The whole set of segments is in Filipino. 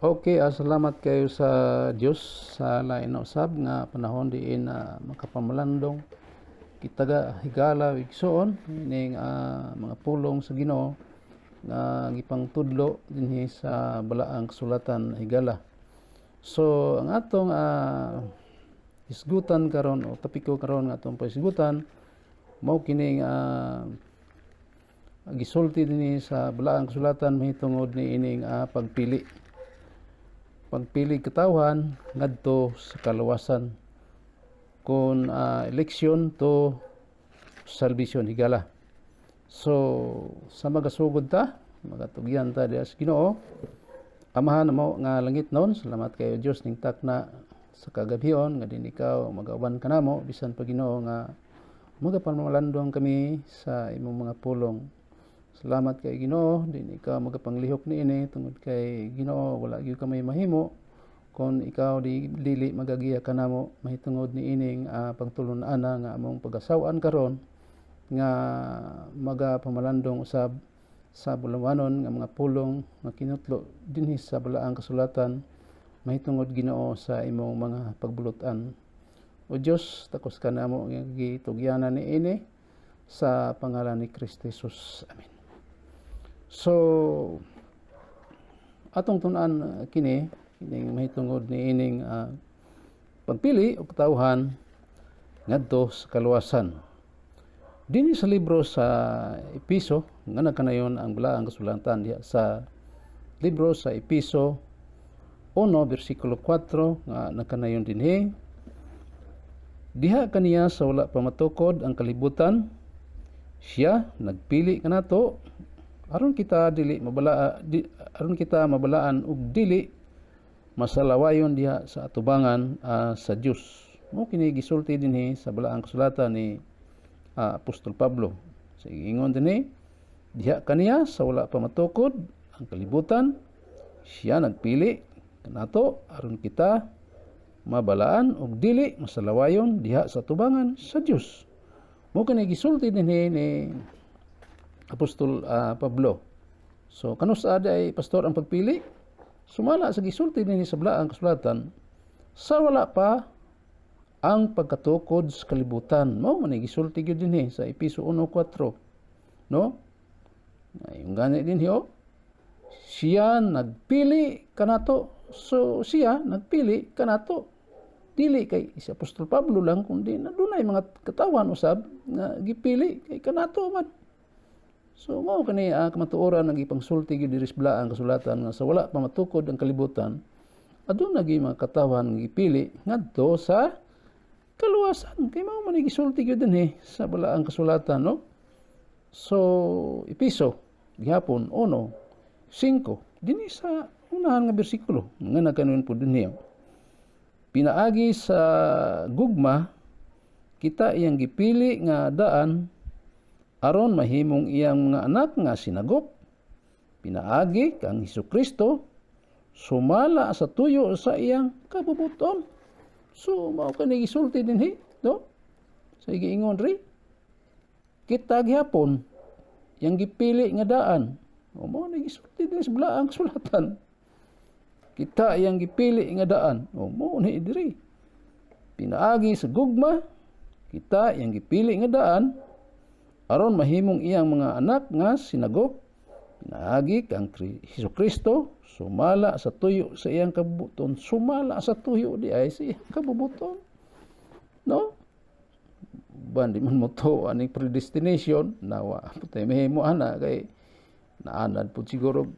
Okay, salamat kayo sa Dios sa lain na usab nga panahon diin makapamalandong kita ga higala igsoon ning mga pulong sa Ginoo nga gipangtudlo dinhi sa balaang kasulatan higala. So ang atong isgutan karon o topiko karon nga atong paisgutan mao kining gisulti dinhi sa balaang kasulatan mahitungod ni ining pagpili katawhan ngadto sa kaluwasan kun eleksyon to salvation higala. So sa magasugod ta magatugyan ta diha sa Ginoo, amahan mo nga langit noon, salamat kayo Dios ning takna sa kagabhion nga din ikaw magawan kanamo bisan pa Ginoo nga magapamalandong kami sa imong mga pulong. Salamat kay Ginoo din ikaw magapanglihok niini tungod kay Ginoo wala gyud ka may mahimo kon ikaw dili magagiya kanamo mahitungod niining pagtulon-ana nga among pagasaw-an karon nga magapamalandong usab sa bulawanon nga mga pulong nga kinutlo dinhi sa balaang kasulatan mahitungod Ginoo sa imong mga pagbulutan. O Dios, takos kanamo nga gitugyanan niini sa pangalan ni Kristo Jesus. Amen. So atong tun-an kining mahitungod ni ining pagpili o katawhan ngadto sa kaluwasan. Dinhi sa libro sa Episo nga nagkanayon ang balaang kasulatan diha sa libro sa Episo 1 bersikulo 4 nga nagkanayon dinhi diha kaniya sa wala pa matukod ang kalibutan siya nagpili kanato aron kita mabalaan og dili masalawayon diha sa atubangan sa Dios. Mo kini gisulti dinhi sa balaang kasulatan ni Apostol Pablo. Sa ingon dinhi diha kaniya sa wala pa matukod ang kalibutan siya nagpili kanato aron kita mabalaan og dili masalawayon diha sa atubangan sa Dios. Mo kini gisulti dinhi ni Apostol Pablo. So kanus ay pastor ang pagpili? Sumala sa gisulti dinhi sa balaang kasulatan sa wala pa ang pagkatukod sa kalibutan. Mao man gisulti gyud dinhi sa Episo 1:4. No? Yung gani dinhi siya nagpili kanato. So siya nagpili kanato. Dili kay si Apostol Pablo lang kundi adunay mga katawan usab nga gipili kay kanato man. So mao kani kamatuoran ang ipangsulti gyud diri sa balaang kasulatan nga sa wala pa matukod ang kalibutan aduna gyud mga katawan nga gipili ngadto sa kaluwasan kay mao man gisulti gyud dinhi sa balaang kasulatan, no? So Episo gihapon 1:5 dinhi sa unahan nga bersikulo nga nagkanayon po dinhi. Pinaagi sa gugma kita iyang gipili nga daan aron mahimong iyang mga anak nga sinagop. Pinaagi kang Hesukristo sumala sa tuyo sa iyang kabubuton. So mao kani gisulti dinhi, no? Sa giingon ri kita gihapon yang gipili nga daan. O mao ni gisulti dinhi sa balaang kasulatan. Kita yang gipili nga daan. O mao ni diri. Pinaagi sa gugma kita yang gipili nga daan aron mahimong iyang mga anak nga sinagop. Pinaagi kang Hesukristo sumala sa tuyo sa iyang kabubuton. Sumala sa tuyo di ay sa iyang kabubuton, no? Bandi man mo to aning predestination nawa putay mahimo ana kay naanad pud siguro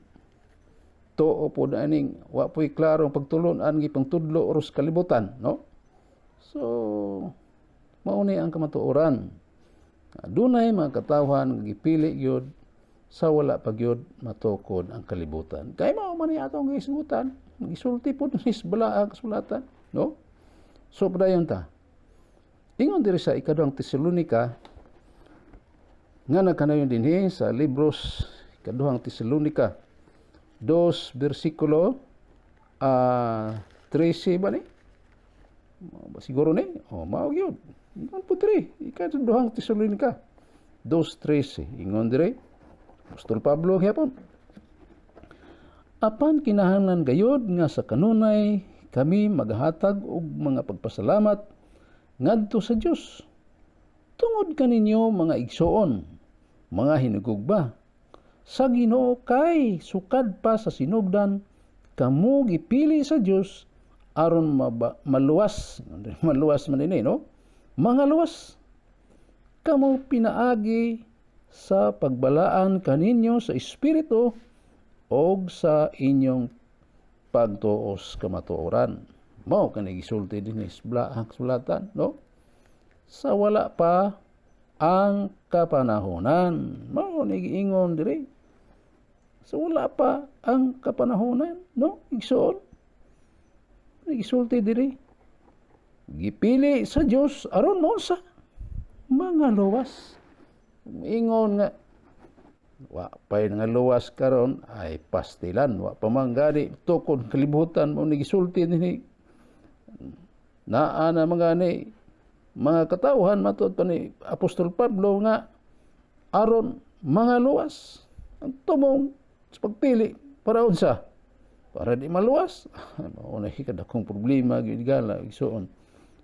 to po aning wa po'y klarong pagtulon-an gipangtudlo oros kalibutan, no? So mao ni ang kamatuoran. Adunay mga katawhan gipili gyud sa wala pa gyud matukod ang kalibutan. Kay mao man ni atong gisgutan, gisulti pud ni sa balaang kasulatan, no? So padayon ta. Ingon diri sa ikaduhang Tesalonika nga nagkanayon dinhi sa libros ikaduhang Tesalonika 2 bersikulo 13 ba ni? Siguro ni? Mao gyud. Ingon po diri, ikaduhang Tesalonika 2:13. Ingon diri, Apostol Pablo gyapon. Apan kinahanglan gayud nga sa kanunay kami maghatag og mga pagpasalamat ngadto sa Dios. Tungod kaninyo mga igsoon, mga hinugugba, sa Ginoo kay sukad pa sa sinugdan kamo gipili sa Dios aron maluwas man ini, no? Mga luwas kamo pinaagi sa pagbalaan kaninyo sa espiritu og sa inyong pagtuos kamatuoran. Mao kani gisulti dinhi sa sulatan, no? Sa wala pa ang kapanahonan. Mao ni giingon diri. Sa wala pa ang kapanahonan, no? Igsoon. Gisulti diri. Gipili sa Dios aron mo sa mga luwas. Ingon nga wa pay nga luwas karon ay pastilan, wa pa man gani tukod kalibutan mo ni gisulti dinhi. Naa na mga katawhan matud pa ni Apostol Pablo nga aron mga luwas ang tumong sa pagpili para unsa, para di maluwas. Mao na kadakong problema gyud gala igsoon.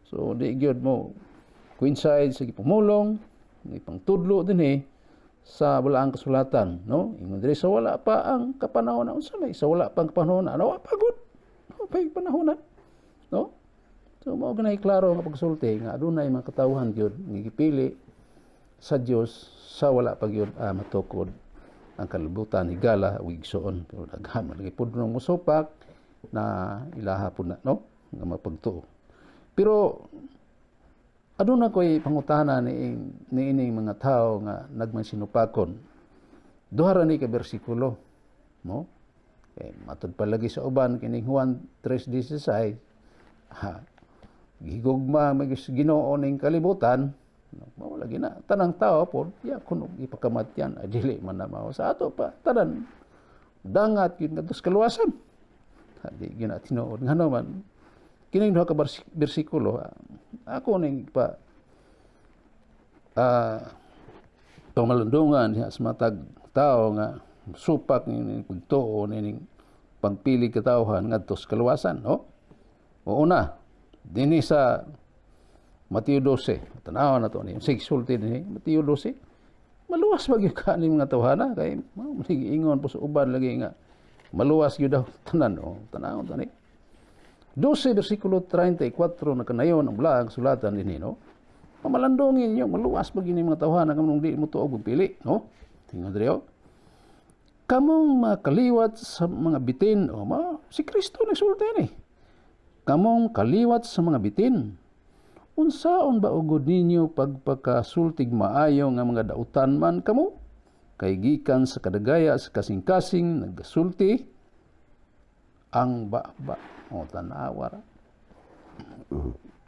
So di gyud mo coincide sa gipumulong ni pangtudlo dinhi sa balaang kasulatan, no? Ingon diri sa wala pa ang kapanahon, unsa may sa wala pang panahon, ano pagod pay panahon, no? So mao ganay klaro nga pagsulti nga adunay mga katawhan gyud gipili sa Dios sa wala pa gyud matukod ang kalibutan higala ug igsoon. Pero daghan man lagi pud nang musupak na ilaha pud na, no? Nga mapagtuo. Pero aduna ko'y pangutana ni ining mga tao nga nagmansinupakon. Duha ra ni ka bersikulo, no? Matud pa lagi sa uban kining Juan 3:16, gigugma may Ginoo ning kalibutan, mao lagi na tanang tao pod ya kuno ipakamatyan ay dili man na mao sa ato pa tanan dangat gyud ngadto sa kaluwasan. Di gyud na tinuod ngano man kining duha ka bersikulo ako ning pamalandungan sa matag tao nga supak ning pagtuo ning pagpili katawhan ngadto sa kaluwasan, no? O una dinhi sa Mateo 12, tanaw na to ni sulti dinhi Mateo 12. Maluwas ba gyud ka ni mga tawhana kay mao ingon po sa uban lagi nga maluwas gyud daw tanan, o tanaw tani 12 bersikulo 34 na kanayon ang balaang sulatan dinhi, no? Pamalandongin niyo maluwas ba gyud ni mga tawhana kamong di mo tuog pili, no? Tingod diri kamong makaliwat sa mga bitin, o si Kristo nagsulti ni. Kamong kaliwat sa mga bitin. Unsaon ba ugod ninyo pagpakasultig maayo nga mga dautan man kamo? Kay gikan sa kadagaya sa kasing-kasing nagasulti ang baba. O tanawa ra.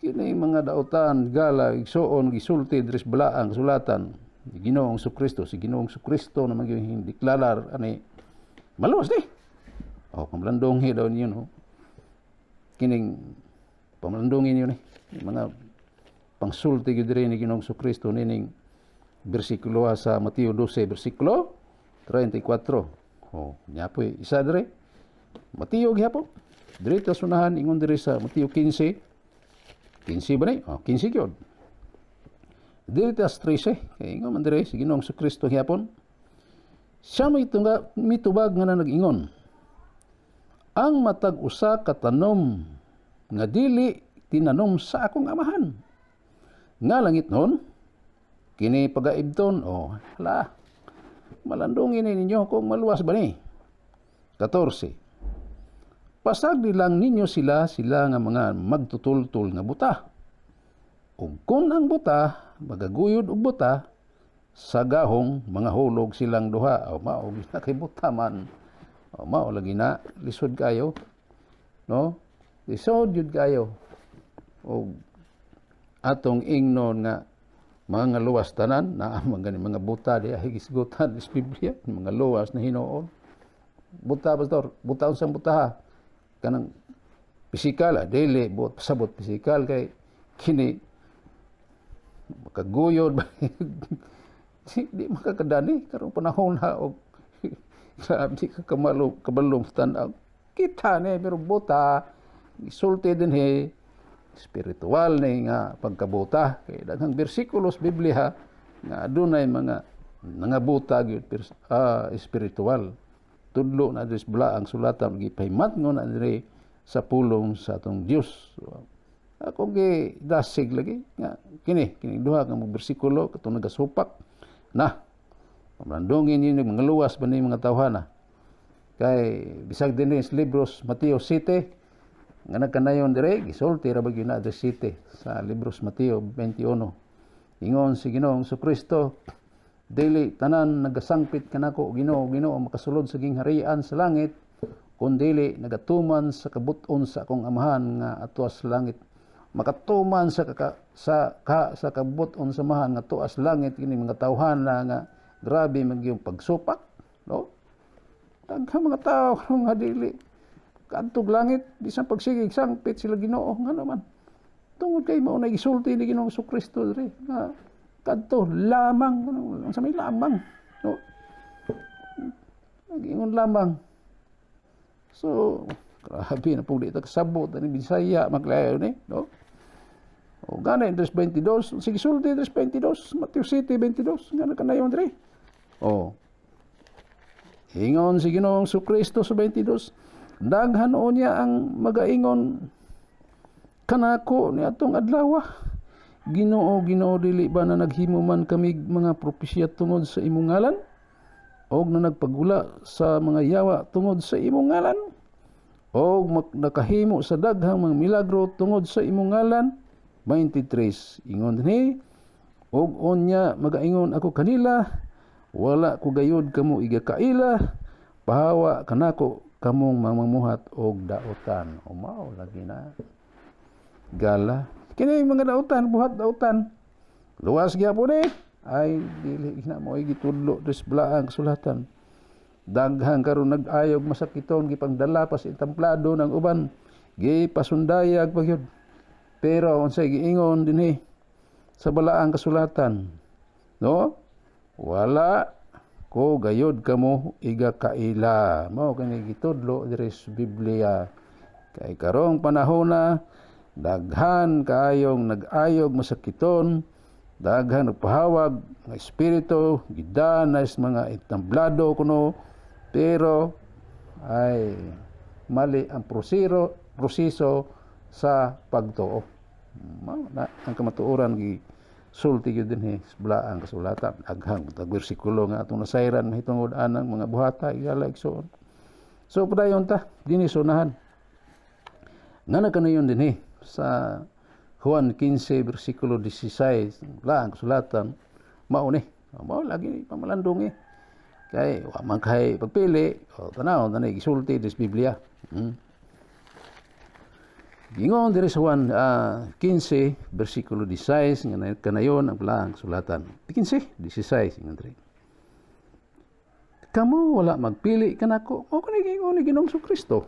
Kini mga dautan gala igsoon gisulti diri sa balaang kasulatan ni Ginoong Kristo, si Ginoong Kristo na maging deklarar ani maluwas di. O pamlandong daw niyo, no? Kining pamlandongin niyo ni mga pangsulti gyud diri ni Ginoong Kristo nining bersikulo sa Mateo 12 bersikulo 34. Oh, nya po isa diri Mateo gyapon diri ta sunahan ingon diri sa Mateo 15 ba ni? Oh, 15 gyud diri ta 13 kay ingon man diri si Ginoong Kristo gyapon siya mitubag nga nag-ingon ang matag usa ka tanom nga dili tinanom sa akong amahan nga langit nun kini pagaibton, o hala malandongin ninyo kung maluwas ba ni. 14 pasagdi lang ninyo sila nga mga magtutultul nga buta, ug kun ang buta magaguyod og buta sa gahong mga hulog silang duha, o mao na kay buta man, o mao lagi na lisod kayo, no? Lisod jud kayo og atong ingnon nga mga luwas tanan na mga buta di higisgutan is Biblia, mga luwas na hinuon. Buta pastor, buta unsang buta ha? Kanang pisikal, dili pasabot pisikal kay kini makaguyod ba di makakadani karong panahon na og Grabe ka kabalong tanaw. Kita ni pero buta isulti din spiritual ni nga pagkabuta kay daghang bersikulos Biblia nga adunay mga buta gyud spiritual. Tudlo na dis bala ang sulatan gipahimat ngon na diri sa pulong sa atong Dios. Ako gi dasig lagi nga kini duha ka mga bersikulo katong nagasupak na pamlandungin yun mga luwas ba ni mga tawhana kay bisag din sa libros Mateo 7 nga nagkanayon dire gisulti ra bag yun na 7 sa libros Mateo 21 ingon si Ginoong Kristo dili tanan nagasangpit kanako Ginoo makasulod sa gingharian sa langit kundili nagatuman sa kabut-on sa akong amahan nga atuas langit makatuman sa kabut-on sa amahan nga tuas langit kini mga tawhana nga grabe magyong pagsupak no daghang mga tao nga dili kadtog langit bisan pagsigig sangpit sila Ginoo nga naman tungod kay mao na gisulti ni Ginoong Kristo diri nga kadto lamang ang sa may lamang no nagingon lamang so grabe na pud dito kasabot ani Bisaya maglayo ni no o gana Andres 22 sige sulti Andres 22 Mateo 7:22 nga kanayon diri o ingon si Ginoong Kristo sa 22 daghan niya ang magaingon kanako ni atong adlaw Ginoo dili ba na naghimo man kami mga propesya tungod sa imong ngalan og na nagpagula sa mga yawa tungod sa imong ngalan og nakahimo sa daghang mga milagro tungod sa imong ngalan 23 ingon dinhi og unya magaingon ako kanila wala ko gayud kamo igakaila pahawa kanako kamong mamumuhat og daotan o mao lagi na gala kini mga daotan buhat daotan luwas gyapon ay dili na mo gitudlo des belaang sulatan daghang karon nag-ayog masakiton gipangdala pa sa templado ng uban gipasundayag pagyud pero unsay giingon dinhi sa balaang kasulatan no wala ko gayod kamo igakaila mao kani gitudlo diri sa Biblia kay karong panahon na daghan kaayong nag-ayog masakiton daghan nagpahawag nga espiritu gidanas mga itamblado kuno pero ay mali ang proseso sa pagtuo mao na ang kamatuoran gi sulti gyud dinhi sa balaang kasulatan aghang bersikulo nga atong nasayran mahitungod anang mga buhata igala igsoon so padayon ta dinhi sunahan nga nakanayon dinhi sa Juan 15 bersikulo 16 balaang kasulatan mao ni mao lagi pamalandong kay wa man kay pagpili o tanaw tanay gisulti dis Biblia Gingon diri sa Juan 15 bersikulo 16 nga kanayon ang balaang sulatan. 15 16 ingon diri. Kamo wala magpili kanako o kani gingon ni Ginoong Kristo.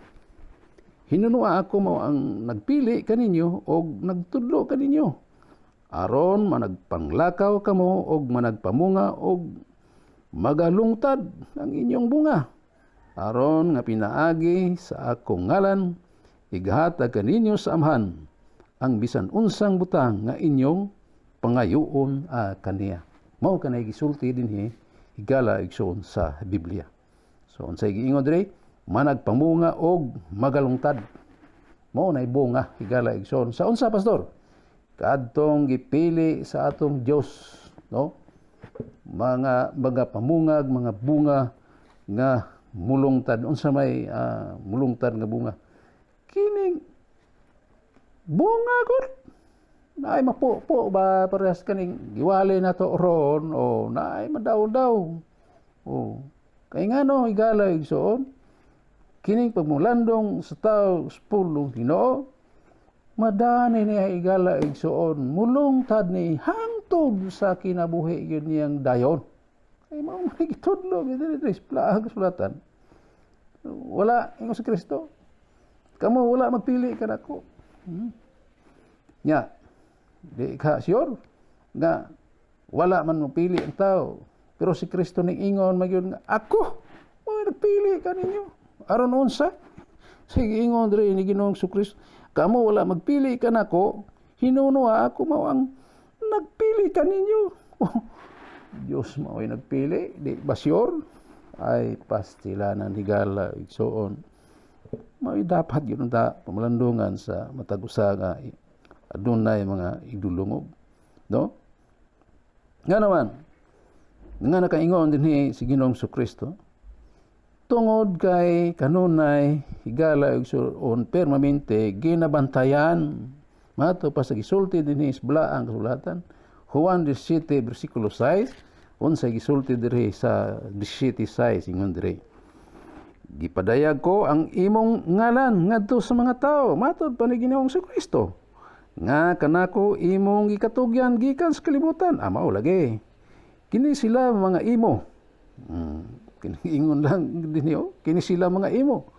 Hinunua ako mao ang nagpili kaninyo og nagtudlo kaninyo. Aron managpanglakaw kamo og managpamunga og magalungtad ang inyong bunga. Aron nga pinaagi sa akong ngalan ighatag kaninyo sa amhan ang bisan unsang butang nga inyong pangayoon kaniya. Mao kanay gisulti dinhi higala igsoon sa Biblia. So unsay giingon diri managpamunga og magalungtad. Mao nay bunga higala igsoon sa unsa pastor? Kadtong gipili sa atong Dios, no? Mga pamungag, mga bunga nga mulungtad unsa may mulungtad nga bunga kining bunga gud naay mapupo ba parehas kaning giwali na to ron o naay madaw-daw o kay ngano higala igsoon kining pagmulandong sa tao spulong Ginoo madani niya higala igsoon mulungtad ni hangtod sa kinabuhi gyud niyang dayon ay mao magitudlo gid diri sa sulatan wala ingon sa Kristo kamu wala magpili kanako. Nya, di ka sure nga wala man magpili ang tao. Pero si Kristo ning ingon magyud nga ako. nagpili kaninyo aron unsa. Sige ingon diri ni Ginoong Kristo, kamo wala magpili ka nako, hinuno ako mao ang nagpili kaninyo. Diyos mao ay nagpili, di ba sure? Ay pastilanan higala igsoon. Mao dapat yun ta pamalandungan sa matag usa nga adunay mga idulungog, no? Nga naman, nga nakaingon dinhi si Ginoong Kristo, tungod kay kanunay higala igsoon permanente ginabantayan mato pa sa gisulti dinhi sa balaang kasulatan Juan 17 bersikulo 6 unsa gisulti diri sa 17:6 ingon diri, gipadayag ko ang imong ngalan ngadto sa mga tao matud pa ni Ginoong Kristo nga kanako imong gikatugyan gikan sa kalibutan. Mao lagi kini sila mga imo. Ingon lang dinhi, kini sila mga imo.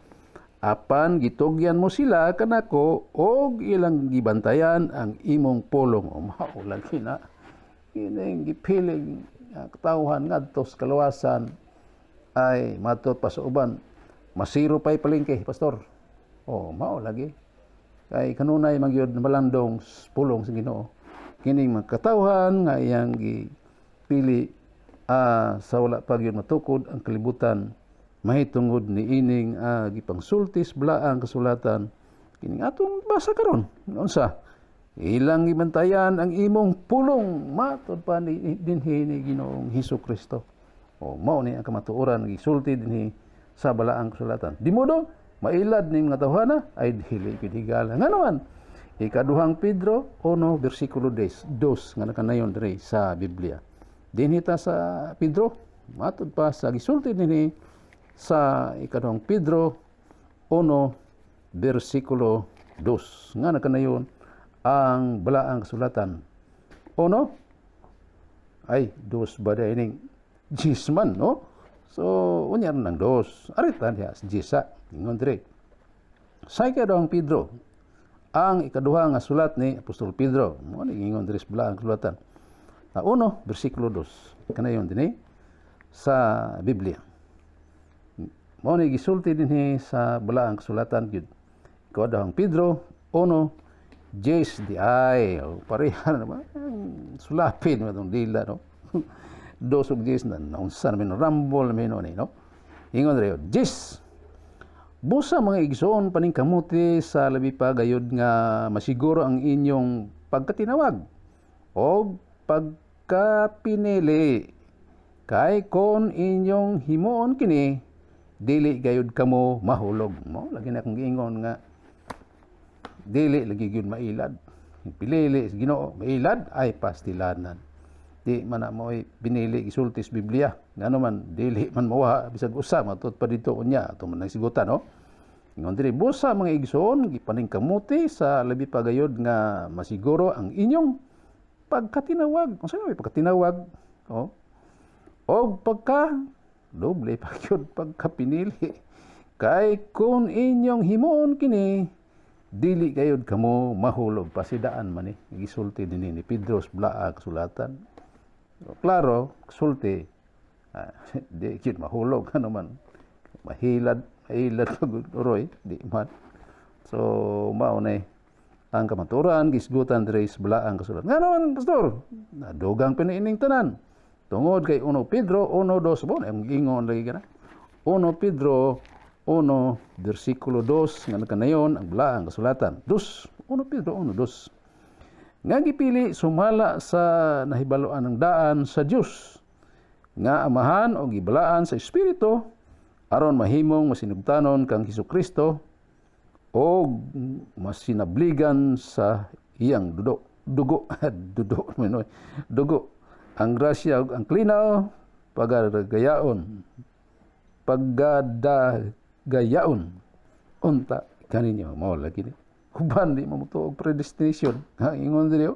Apan gitugyan mo sila kanako og ilang gibantayan ang imong pulong. Mao lagi na kining gipiling katawhan ngadto sa kaluwasan ay matud pa sa uban masiro pay palengke, pastor. Mao lagi kay kanunay magyud malandong pulong sa Ginoo kining magkatawhan nga iyang gipili sa wala pa gyud matukod ang kalibutan mahitungod ni ining gipangsultis balaang kasulatan kining atong basa karon. Unsa ilang gibantayan ang imong pulong matud pa ni dinhi ni Ginoong Hesukristo. Mao ni ang kamatuoran gisulti dinhi sa balaang kasulatan. Di modo mailad ni mga tawhana ay dili higala. Nga naman ikaduhang Pedro 1 bersikulo 2 nga nakanayon diri sa Biblia. Dinhita sa Pedro matud pa sa gisulti dinhi sa ikaduhang Pedro 1 bersikulo 2 nga nakanayon ang balaang kasulatan. Ay dos ba ining jisman, no? So unya nang dos arita diha jisa ingon diri sa ikaduhang Pedro ang ikaduha nga sulat ni Apostol Pedro mo ni ingon diri sa balaang kasulatan 1 bersikulo 2 kanayon dinhi sa Biblia. Mao ni gisulti dinhi sa balaang kasulatan gyud ikaduhang Pedro 1 Jes di ay pareha naman sulapin mo itong dila, no? Dos og Jes na unsa namin rambol namin no? Ingon rin Jes busa mga igsoon paning kamuti sa labi pa gayud nga masiguro ang inyong pagkatinawag o pagkapinili kay kon inyong himuon kini dili gayud kamo mahulog mo. Lagi na akong giingon nga dili lagi gyud mailad. Pilili sa Ginoo mailad ay pastilanan. Di man na mo'y binili gisulti sa Biblia. Ngano man dili man mawa bisag usa matud pa dito unya ato man nagsigutan, no? Ingon diri busa mga igsoon gipaning kamuti sa labi pa gayud nga masiguro ang inyong pagkatinawag. Unsa may pagkatinawag? Og pagka doble pa gyud pagkapinili. Kay kun inyong himuon kini dili gayud kamo mahulog. Pasidaan man gisulti dinhi ni Pedro sa balaang kasulatan. Klaro sulti di gyud mahulog ano man mahilad pagud uroy di man. So mao ni ang kamaturan gisgutan diri sa balaang kasulatan. Nga naman pastor nadugang piniining tanan tungod kay 1 Pedro 1:2 mo ang ingon lagi kana 1 Pedro 1 bersikulo 2 nga nakanayon ang balaang kasulatan 1 Pedro 1:2 nga gipili sumala sa nahibaluan ng daan sa Dios nga amahan o gibalaan sa espiritu aron mahimong masinugtanon kang Hesukristo o masinabligan sa iyang dugo ang grasya ug ang klinaw paggadagayaon unta kaninyo mao lagi ni uban di mamuto og predestination nga ingon diri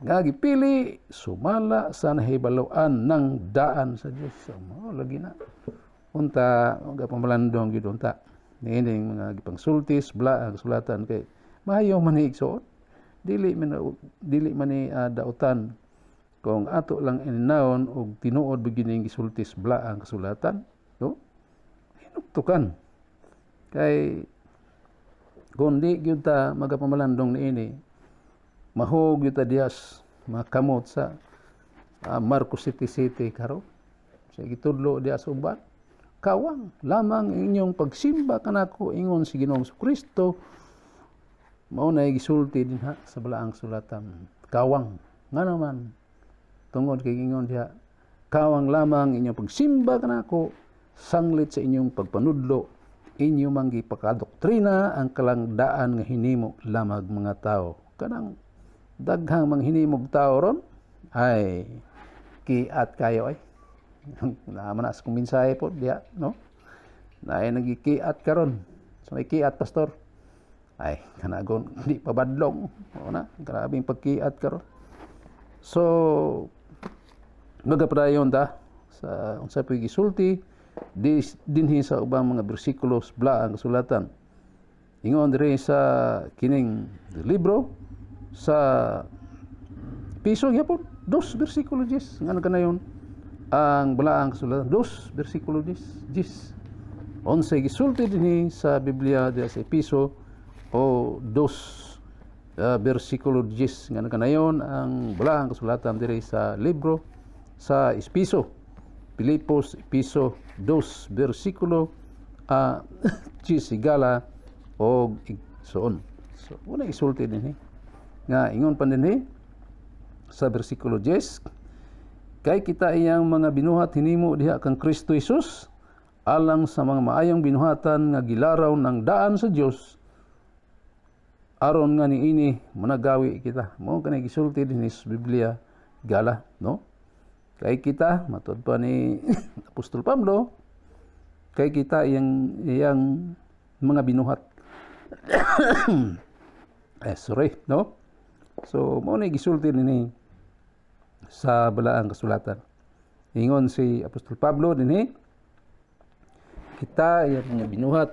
nga gipili sumala sa nahibaluan ng daan sa Dios. Mao lagi na unta ga pamalandong gyud unta niining mga gipangsultis balaang kasulatan kay maayo man igsoon dili man ni dautan kung ato lang ininawon og tinuod begining gisultis balaang kasulatan, no? tukan kay kundi gyud ta magapamalandong niini mahog gyud ta dias makamot sa Marcos City karon sa gitudlo dias uban kawang lamang inyong pagsimba kanako ingon si Ginoong Kristo mao na gisulti dinha sa balaang sulatan kawang nga naman tungod kay ingon diha kawang lamang inyong pagsimba kanako sanglit sa inyong pagpanudlo inyo manggi pakadoktrina ang kalangdaan nga hinimo lamag mga tao kanang daghang manghinimog tao ron ay kiat kayo ay naman as kong mensahe po diya no na ay nagikiat karon so may kiat pastor ay kanagon di pa badlong o na grabing pagkiat karon so magapadayon ta sa unsa pay gisulti dinhi sa ubang mga bersikulos bla ang kasulatan ingon diri sa kining libro sa piso gyapon 2 bersikulo 10 ngano kanayon ang balaang kasulatan 2 bersikulo 10 11 gisulti dinhi sa Biblia diha sa piso o 2 bersikulo 10 ngano kanayon ang balaang kasulatan diri sa libro sa Espiso Pilipos piso 2 bersikulo 10 higala og igsoon so una gisulti dinhi nga ingon pa dinhi sa bersikulo 10 kay kita iyang mga binuhat hinimo diha kang Kristo Jesus alang sa mga maayong binuhatan nga gilaraw ng daan sa Dios aron nga niini managawi kita mao kanay gisulti dinhi sa Biblia gala no kay kita matud pa ni Apostol Pablo kay kita iyang mga binuhat sorry no so mao na gisulti dinhi sa balaang kasulatan ingon si Apostol Pablo dinhi kita iyang mga binuhat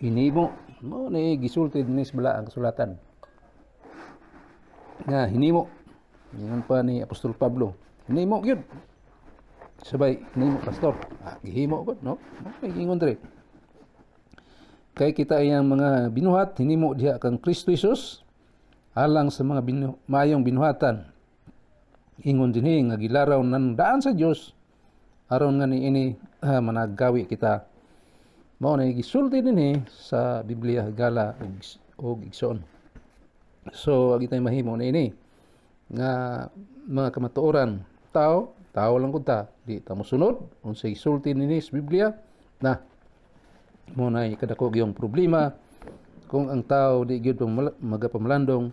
hinimo mao na gisulti dinhi sa balaang kasulatan nga hinimo ingon pa ni Apostol Pablo hinimo gyud sabay hinimo pastor gihimo gud no okay ingon diri kay kita iyang mga binuhat hinimo diha kang Kristo Jesus alang sa mga maayong binuhatan ingon dinhi nga gilaraw ng daan sa Dios aron nga niini managawi kita mao na gisulti dinhi sa Biblia gala og igsoon so agi tay mahimo na ini nga mga kamatuoran tao lang gud ta di ta mosunod unsay gisulti dinhi sa Biblia na mo na kadako gyung problema kung ang tao di gyud magapamalandong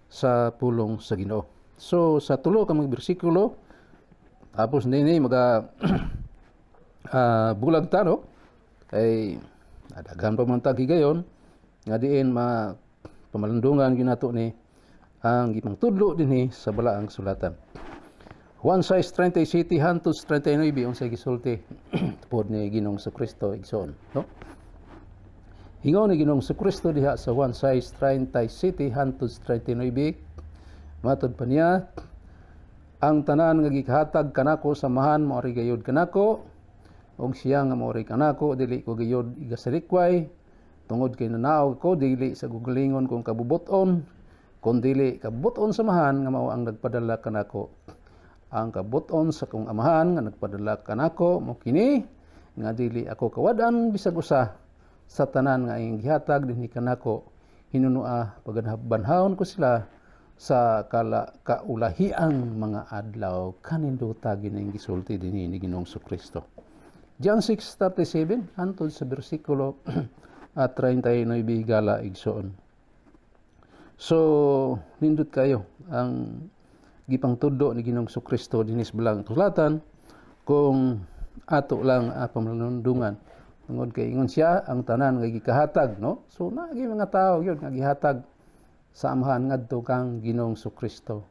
sa pulong sa Ginoo so sa tulo ka mga bersikulo tapos nini maga bulag ta no kay daghan pa man tag higayon nga diin pamalandungan gyud nato ni ang gipangtudlo dinhi sa balaang sulatan 1 size 30 city hantos 39 unsay gisulti tupod ni Ginoong Kristo igsoon no ingon ni Ginoong Kristo diha sa 1 size 30 city hantos 39 matod pa niya ang tanan nga gikahatag kanako samahan maori gayud kanako og siya nga maori kanako dili ko gayud igasalikway tungod kay nanaog ko dili sa gugalingon kung kabubuton kun dili kabubuton samahan nga mao ang nagpadala kanako ang kabuton sa kong amahan nga nagpadala kanako mo kini nga dili ako kawadan bisag usa sa tanan nga iyang gihatag dinhi kanako hinunua paganhabanhawon ko sila sa kaulahiang mga adlaw kaninduta gining gisulti dinhi ni Ginoong Kristo. John 6:37 hantod sa bersikulo 39 gala igsoon. So nindot kayo ang gipangtudlo ni Ginoong Kristo dinhi sa balaang kasulatan kung ato lang pamalandungan tungod kay ingon siya ang tanan nga gikahatag no so naagi mga tao gyud nga gihatag sa amahan ngadto kang Ginoong Kristo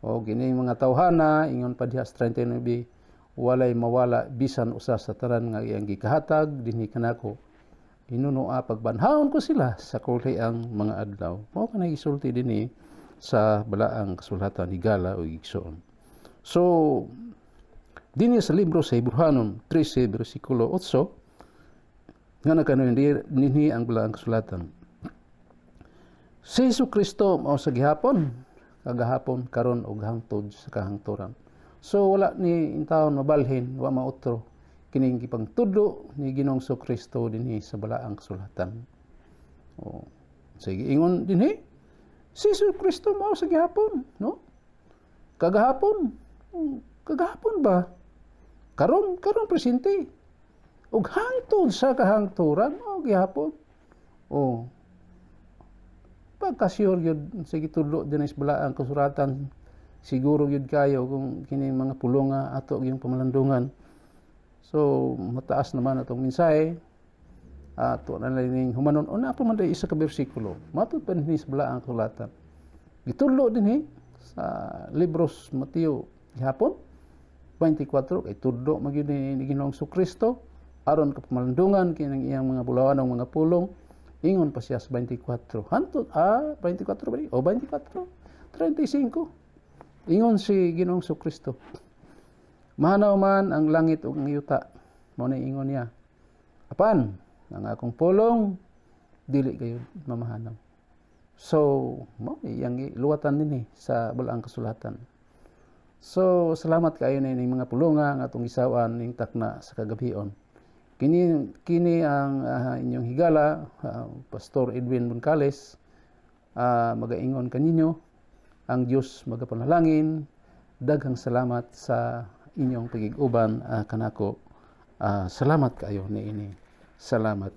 o gini mga tawhana ingon pa diha sa 39 walay mawala bisan usa sa tanan nga iyang gikahatag dinhi kanako hinunua pagbanhawon ko sila sa kulhiang mga adlaw mao kanay gisulti dinhi sa balaang kasulatan higala o igsoon so Dinhi sa libro sa Hebrehanon 13 bersikulo 8 nga nakanon dinhi ang balaang kasulatan. Si Jesucristo mao sa gihapon, kagahapon, karon ug hangtod sa kahangturan. So wala ni intawon mabalhin, wa mautro kining gipangtudlo ni Ginoong Jesucristo dinhi sa balaang kasulatan. O sige ingon dinhi, si Jesucristo mao sa gihapon, no? Kagahapon ba? Karon presente. Ug hangtod sa kahangturan o gihapon. O pagka-sure yun sige tudlo din sa balaang kasulatan, siguro yun kayo kung kini mga pulonga ato yung pamalandungan. So mataas naman atong mensahe ato na lang humanon o na pa man isa ka bersikulo matud pa dinhi sa balaang kasulatan gitudlo dinhi sa libros Mateo gihapon 24 kay tudlo magyud ni Ginoong Jesucristo aron ka pamalandungan kining iyang mga bulawanong mga pulong. Ingon pa siya sa 24. Hantod, 24 ba? O 24? 35. Ingon si Ginoong Jesucristo. Mahanaw man ang langit ug ang yuta. Mao na ingon niya. Apan, ang akong pulong, dili kayo mamahanaw. So, mao iyang luwatan din sa balaang kasulatan. So, salamat kayo na ining mga pulunga nga atong gisawan ning takna sa kagabion. Kini ang inyong higala, Pastor Edwin Buncales, magaingon kaninyo, ang Diyos magapanalangin, daghang salamat sa inyong pagig-uban kanako. Salamat kayo niini. Salamat.